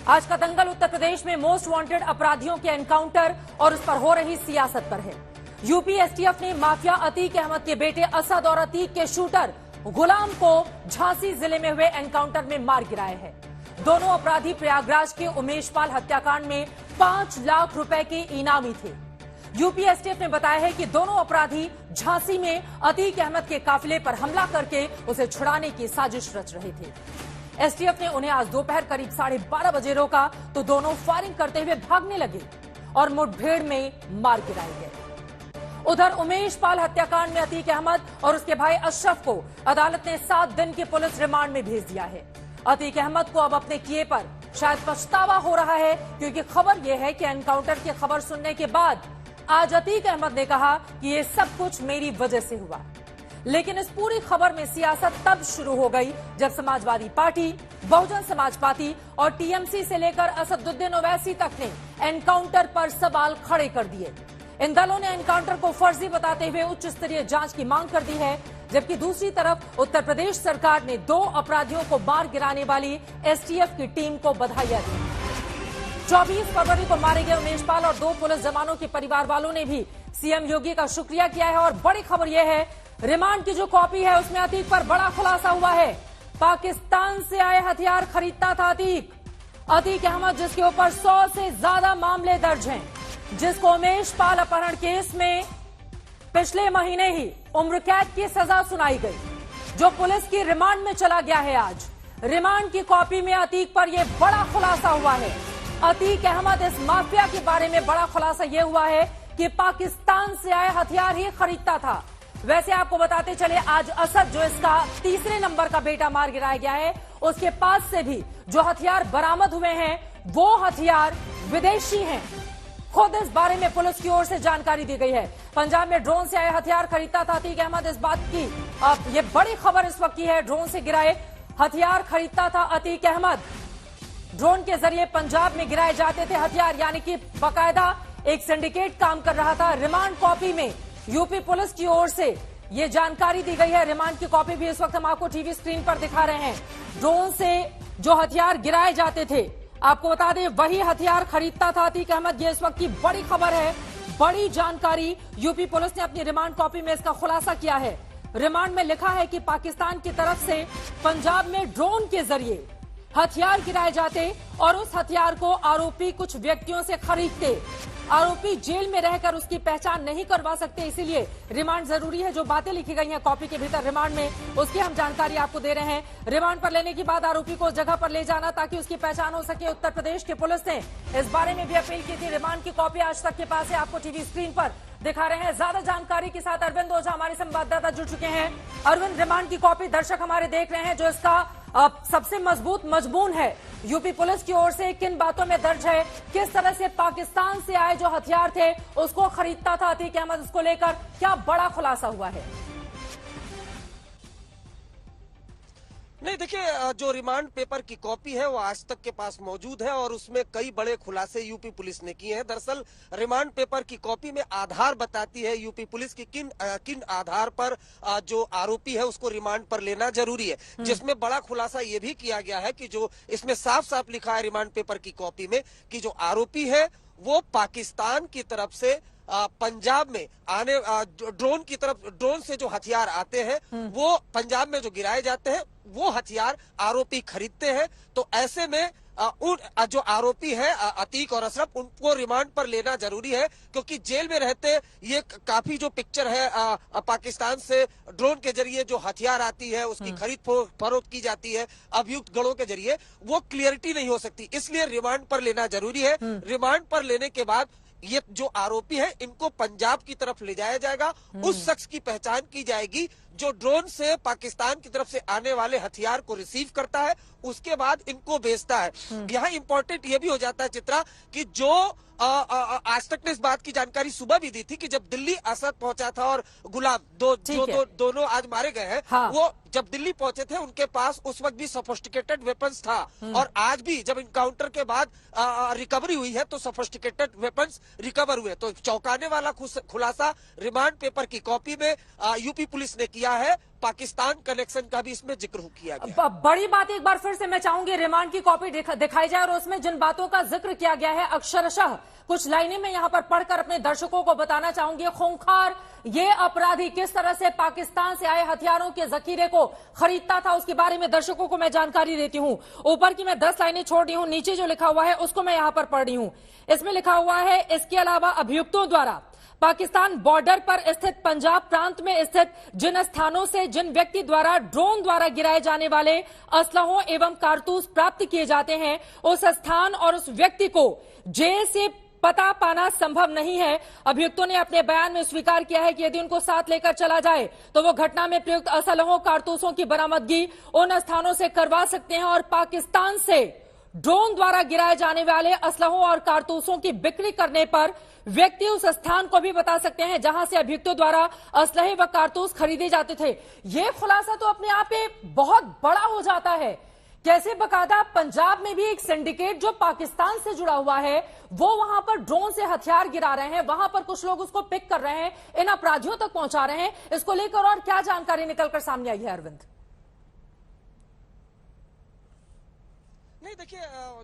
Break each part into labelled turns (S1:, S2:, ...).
S1: आज का दंगल उत्तर प्रदेश में मोस्ट वांटेड अपराधियों के एनकाउंटर और उस पर हो रही सियासत पर है। यूपी एसटीएफ ने माफिया अतीक अहमद के बेटे असद और अतीक के शूटर गुलाम को झांसी जिले में हुए एनकाउंटर में मार गिराया है। दोनों अपराधी प्रयागराज के उमेशपाल हत्याकांड में 5 लाख रुपए के इनामी थे। यूपी एसटीएफ ने बताया है कि दोनों अपराधी झांसी में अतीक अहमद के काफिले पर हमला करके उसे छुड़ाने की साजिश रच रहे थे। एसटीएफ ने उन्हें आज दोपहर करीब 12:30 बजे रोका तो दोनों फायरिंग करते हुए भागने लगे और मुठभेड़ में मार गिराए गए। उधर उमेशपाल हत्याकांड में अतीक अहमद और उसके भाई अशरफ को अदालत ने 7 दिन के पुलिस रिमांड में भेज दिया है। अतीक अहमद को अब अपने किए पर शायद पछतावा हो रहा है, क्योंकि खबर यह है कि एनकाउंटर की खबर सुनने के बाद आज अतीक अहमद ने कहा कि ये सब कुछ मेरी वजह से हुआ। लेकिन इस पूरी खबर में सियासत तब शुरू हो गई जब समाजवादी पार्टी, बहुजन समाज पार्टी और टीएमसी से लेकर असदुद्दीन ओवैसी तक ने एनकाउंटर पर सवाल खड़े कर दिए। इन दलों ने एनकाउंटर को फर्जी बताते हुए उच्च स्तरीय जांच की मांग कर दी है, जबकि दूसरी तरफ उत्तर प्रदेश सरकार ने 2 अपराधियों को मार गिराने वाली एसटीएफ की टीम को बधाइयां दी। 24 फरवरी को मारे गए उमेशपाल और 2 पुलिस जवानों के परिवार वालों ने भी सीएम योगी का शुक्रिया किया है। और बड़ी खबर यह है, रिमांड की जो कॉपी है उसमें अतीक पर बड़ा खुलासा हुआ है। पाकिस्तान से आए हथियार खरीदता था अतीक अहमद, जिसके ऊपर 100 से ज्यादा मामले दर्ज हैं, जिसको उमेशपाल अपहरण केस में पिछले महीने ही उम्र कैद की सजा सुनाई गई, जो पुलिस की रिमांड में चला गया है। आज रिमांड की कॉपी में अतीक पर यह बड़ा खुलासा हुआ है। अतीक अहमद इस माफिया के बारे में बड़ा खुलासा यह हुआ है कि पाकिस्तान से आए हथियार ही खरीदता था। वैसे आपको बताते चले, आज असद, जो इसका तीसरे नंबर का बेटा मार गिराया गया है, उसके पास से भी जो हथियार बरामद हुए हैं वो हथियार विदेशी हैं। खुद इस बारे में पुलिस की ओर से जानकारी दी गई है। पंजाब में ड्रोन से आए हथियार खरीदता था अतीक अहमद, इस बात की अब ये बड़ी खबर इस वक्त की है। ड्रोन से गिराए हथियार खरीदता था अतीक अहमद। ड्रोन के जरिए पंजाब में गिराए जाते थे हथियार, यानी कि बाकायदा एक सिंडिकेट काम कर रहा था। रिमांड कॉपी में यूपी पुलिस की ओर से ये जानकारी दी गई है। रिमांड की कॉपी भी इस वक्त हम आपको टीवी स्क्रीन पर दिखा रहे हैं। ड्रोन से जो हथियार गिराए जाते थे, आपको बता दें वही हथियार खरीदता था अतीक अहमद। ये इस वक्त की बड़ी खबर है, बड़ी जानकारी। यूपी पुलिस ने अपनी रिमांड कॉपी में इसका खुलासा किया है। रिमांड में लिखा है कि पाकिस्तान की तरफ से पंजाब में ड्रोन के जरिए हथियार गिराए जाते और उस हथियार को आरोपी कुछ व्यक्तियों से खरीदते। आरोपी जेल में रहकर उसकी पहचान नहीं करवा सकते, इसीलिए रिमांड जरूरी है। जो बातें लिखी गई हैं कॉपी के भीतर रिमांड में, उसकी हम जानकारी आपको दे रहे हैं। रिमांड पर लेने के बाद आरोपी को उस जगह पर ले जाना ताकि उसकी पहचान हो सके। उत्तर प्रदेश की पुलिस ने इस बारे में भी अपील की थी। रिमांड की कॉपी आज तक के पास है, आपको टीवी स्क्रीन पर दिखा रहे हैं। ज्यादा जानकारी के साथ अरविंद ओझा हमारे संवाददाता जुड़ चुके हैं। अरविंद, रिमांड की कॉपी दर्शक हमारे देख रहे हैं, जो इसका सबसे मजबूत मजमून है, यूपी पुलिस की ओर से किन बातों में दर्ज है, किस तरह से पाकिस्तान से आए जो हथियार थे उसको खरीदता था अतीक अहमद, उसको लेकर क्या बड़ा खुलासा हुआ है?
S2: नहीं, देखिए, जो रिमांड पेपर की कॉपी है वो आज तक के पास मौजूद है और उसमें कई बड़े खुलासे यूपी पुलिस ने किए हैं। दरअसल रिमांड पेपर की कॉपी में आधार बताती है यूपी पुलिस की किन आधार पर जो आरोपी है उसको रिमांड पर लेना जरूरी है, जिसमें बड़ा खुलासा ये भी किया गया है कि जो इसमें साफ साफ लिखा है रिमांड पेपर की कॉपी में कि जो आरोपी है वो पाकिस्तान की तरफ से पंजाब में आने ड्रोन से जो हथियार आते हैं वो पंजाब में जो गिराए जाते हैं वो हथियार आरोपी खरीदते हैं। तो ऐसे में उन जो आरोपी है अतीक और अशरफ, उनको रिमांड पर लेना जरूरी है, क्योंकि जेल में रहते ये काफी जो पिक्चर है पाकिस्तान से ड्रोन के जरिए जो हथियार आती है उसकी खरीद फरोख्त की जाती है अभियुक्त गणों के जरिए, वो क्लियरिटी नहीं हो सकती, इसलिए रिमांड पर लेना जरूरी है। रिमांड पर लेने के बाद ये जो आरोपी है इनको पंजाब की तरफ ले जाया जाएगा। उस शख्स की पहचान की जाएगी जो ड्रोन से पाकिस्तान की तरफ से आने वाले हथियार को रिसीव करता है, उसके बाद इनको बेचता है। यहाँ इंपॉर्टेंट ये भी हो जाता है चित्रा कि जो आज तक ने इस बात की जानकारी सुबह भी दी थी कि जब दिल्ली असद पहुंचा था और गुलाम दोनों आज मारे गए हैं, हाँ। वो जब दिल्ली पहुंचे थे उनके पास उस वक्त भी सोफिस्टिकेटेड वेपन्स था और आज भी जब इनकाउंटर के बाद रिकवरी हुई है तो सोफिस्टिकेटेड वेपन्स रिकवर हुए। तो चौंकाने वाला खुलासा रिमांड पेपर की कॉपी में यूपी पुलिस ने किया किया है, पाकिस्तान कनेक्शन का भी इसमें जिक्र किया गया।
S1: बड़ी बात एक बार फिर से मैं चाहूंगी रिमांड की कॉपी दिखाई जाए और उसमें जिन बातों का जिक्र किया गया है अक्षरशः कुछ लाइनें मैं यहां पर पढ़कर अपने दर्शकों को बताना चाहूंगी। खूंखार ये अपराधी किस तरह से पाकिस्तान से आए हथियारों के जखीरे को खरीदता था उसके बारे में दर्शकों को मैं जानकारी देती हूं। ऊपर की मैं 10 लाइनें छोड़ दी हूं, नीचे जो लिखा हुआ है उसको मैं यहां पर पढ़ रही हूं। इसमें लिखा हुआ है, इसके अलावा अभियुक्तों द्वारा पाकिस्तान बॉर्डर पर स्थित पंजाब प्रांत में स्थित जिन स्थानों से जिन व्यक्ति द्वारा ड्रोन द्वारा गिराए जाने वाले असलहों एवं कारतूस प्राप्त किए जाते हैं, उस स्थान और उस व्यक्ति को जेल से पता पाना संभव नहीं है। अभियुक्तों ने अपने बयान में स्वीकार किया है कि यदि उनको साथ लेकर चला जाए तो वो घटना में प्रयुक्त असलहों कारतूसों की बरामदगी उन स्थानों से करवा सकते हैं और पाकिस्तान से ड्रोन द्वारा गिराए जाने वाले असलहों और कारतूसों की बिक्री करने पर व्यक्ति उस स्थान को भी बता सकते हैं जहां से अभियुक्तों द्वारा असलहे व कारतूस खरीदे जाते थे। यह खुलासा तो अपने आप में बहुत बड़ा हो जाता है। कैसे बकायदा पंजाब में भी एक सिंडिकेट जो पाकिस्तान से जुड़ा हुआ है वो वहां पर ड्रोन से हथियार गिरा रहे हैं, वहां पर कुछ लोग उसको पिक कर रहे हैं, इन अपराधियों तक पहुंचा रहे हैं। इसको लेकर और क्या जानकारी निकलकर सामने आई है अरविंद?
S2: नहीं, देखिए,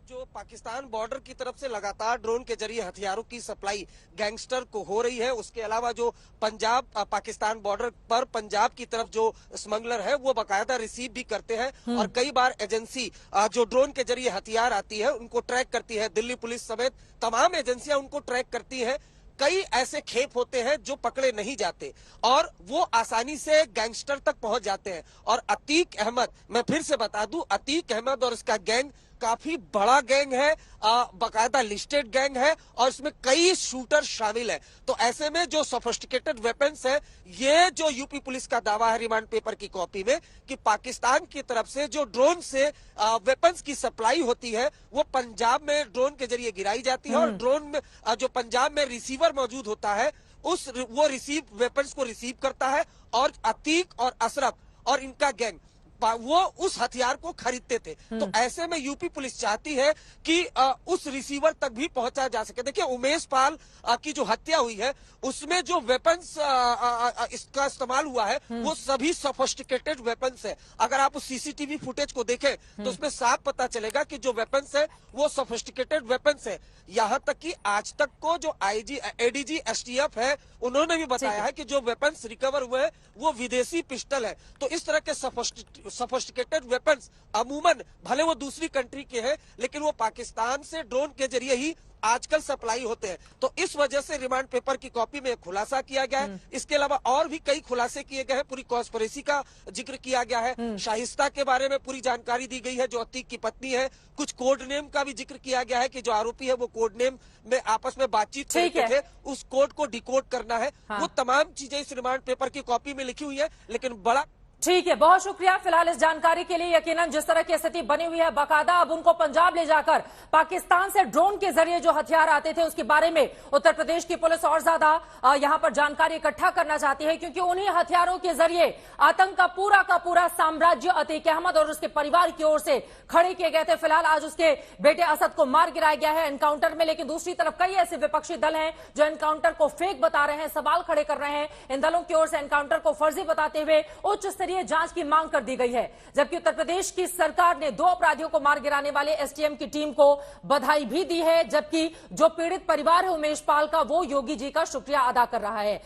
S2: जो पाकिस्तान बॉर्डर की तरफ से लगातार ड्रोन के जरिए हथियारों की सप्लाई गैंगस्टर को हो रही है, उसके अलावा जो पंजाब पाकिस्तान बॉर्डर पर पंजाब की तरफ जो स्मगलर है वो बकायदा रिसीव भी करते हैं और कई बार एजेंसी जो ड्रोन के जरिए हथियार आती है उनको ट्रैक करती है। दिल्ली पुलिस समेत तमाम एजेंसियां उनको ट्रैक करती है। कई ऐसे खेप होते हैं जो पकड़े नहीं जाते और वो आसानी से गैंगस्टर तक पहुंच जाते हैं। और अतीक अहमद, मैं फिर से बता दूं, अतीक अहमद और इसका गैंग काफी बड़ा गैंग है, बकायदा लिस्टेड गैंग है और इसमें कई शूटर शामिल है। तो ऐसे में जो सोफिस्टिकेटेड वेपन्स है, ये जो यूपी पुलिस का दावा है रिमांड पेपर की कॉपी में कि पाकिस्तान की तरफ से जो ड्रोन से वेपन्स की सप्लाई होती है वो पंजाब में ड्रोन के जरिए गिराई जाती है और ड्रोन में जो पंजाब में रिसीवर मौजूद होता है वो रिसीव वेपन्स को रिसीव करता है और अतीक और अशरफ और इनका गैंग वो उस हथियार को खरीदते थे। तो ऐसे में यूपी पुलिस चाहती है कि उस रिसीवर तक भी पहुंचा जा सके। देखिए, उमेश पाल की जो हत्या हुई है उसमें जो वेपन्स इसका इस्तेमाल हुआ है वो सभी सोफिस्टिकेटेड वेपन्स है। अगर आप उस सीसीटीवी फुटेज को देखें तो उसमें साफ पता चलेगा कि जो वेपन्स है वो सोफिस्टिकेटेड वेपन्स है। यहाँ तक कि आज तक को जो एडीजी एसटीएफ है उन्होंने भी बताया है कि जो वेपन्स रिकवर हुए हैं वो विदेशी पिस्टल है। तो इस तरह के सोफिस्टिकेटेड वेपन्स अमूमन भले वो दूसरी कंट्री के हैं लेकिन वो पाकिस्तान से ड्रोन के जरिए ही आजकल सप्लाई होते हैं। तो इस वजह से रिमांड पेपर की कॉपी में खुलासा किया गया है। इसके अलावा और भी कई खुलासे किए गए हैं। पूरी कॉन्स्पिरेसी का जिक्र किया गया है। शाहिस्ता के बारे में पूरी जानकारी दी गई है जो अतीक की पत्नी है। कुछ कोड नेम का भी जिक्र किया गया है कि जो आरोपी है वो कोड नेम में आपस में बातचीत करते थे, उस कोड को डिकोड करना है। वो तमाम चीजें इस रिमांड पेपर की कॉपी में लिखी हुई है। लेकिन बड़ा
S1: ठीक है, बहुत शुक्रिया फिलहाल इस जानकारी के लिए। यकीनन जिस तरह की स्थिति बनी हुई है, बाकायदा अब उनको पंजाब ले जाकर पाकिस्तान से ड्रोन के जरिए जो हथियार आते थे उसके बारे में उत्तर प्रदेश की पुलिस और ज्यादा यहां पर जानकारी इकट्ठा करना चाहती है क्योंकि उन्हीं हथियारों के जरिए आतंक का पूरा साम्राज्य अतीक अहमद और उसके परिवार की ओर से खड़े किए गए थे। फिलहाल आज उसके बेटे असद को मार गिराया गया है एनकाउंटर में, लेकिन दूसरी तरफ कई ऐसे विपक्षी दल हैं जो एनकाउंटर को फेक बता रहे हैं, सवाल खड़े कर रहे हैं। इन दलों की ओर से एनकाउंटर को फर्जी बताते हुए उच्च स्तरीय जांच की मांग कर दी गई है। जबकि उत्तर प्रदेश की सरकार ने 2 अपराधियों को मार गिराने वाले एसटीएफ की टीम को बधाई भी दी है, जबकि जो पीड़ित परिवार है उमेश पाल का वो योगी जी का शुक्रिया अदा कर रहा है।